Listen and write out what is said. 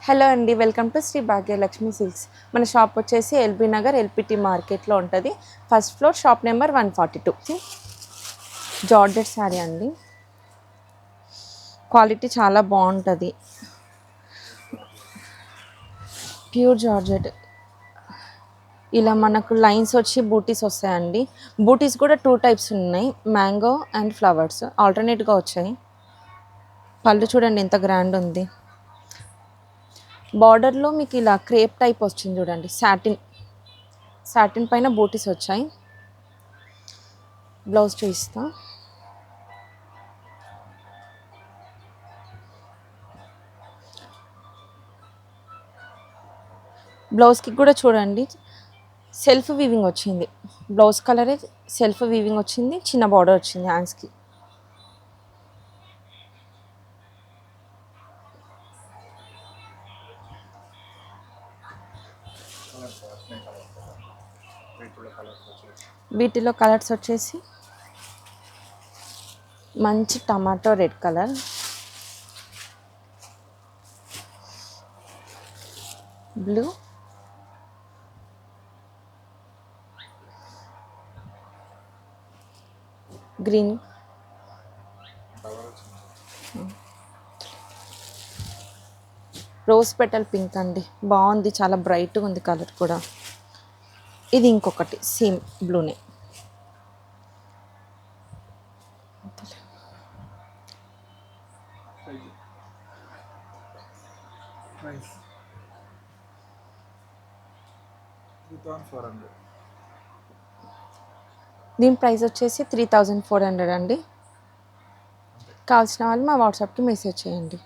Hello అండి, welcome to Shri Bhagyalakshmi silks. మన shop వచ్చేసి ఎల్బీ నగర్ ఎల్పిటి మార్కెట్లో ఉంటుంది. First floor, shop number 142. Georgette sari అండి, క్వాలిటీ చాలా బాగుంటుంది. Pure georgette. ఇలా మనకు లైన్స్ వచ్చి బూటీస్ వస్తాయండి. బూటీస్ కూడా 2 టైప్స్ ఉన్నాయి, మ్యాంగో అండ్ ఫ్లవర్స్ ఆల్టర్నేట్గా వచ్చాయి. పళ్ళు చూడండి ఎంత గ్రాండ్ ఉంది. బార్డర్లో మీకు ఇలా క్రేప్ టైప్ వచ్చింది చూడండి, సాటిన్ పైన బూటీస్ వచ్చాయి. బ్లౌజ్ చూపిస్తా. బ్లౌజ్కి కూడా చూడండి సెల్ఫ్ వీవింగ్ వచ్చింది. బ్లౌజ్ కలరే సెల్ఫ్ వీవింగ్ వచ్చింది, చిన్న బార్డర్ వచ్చింది హ్యాండ్స్కి. వీటిలో కలర్స్ వచ్చేసి మంచి tomato red colour, blue, green, rose petal pink అండి, బాగుంది, చాలా బ్రైట్గా ఉంది కలర్ కూడా. ఇది ఇంకొకటి సేమ్ బ్లూనే. దీని ప్రైస్ వచ్చేసి 3400 అండి. కావాల్సిన వాళ్ళు మా వాట్సాప్కి మెసేజ్ చేయండి.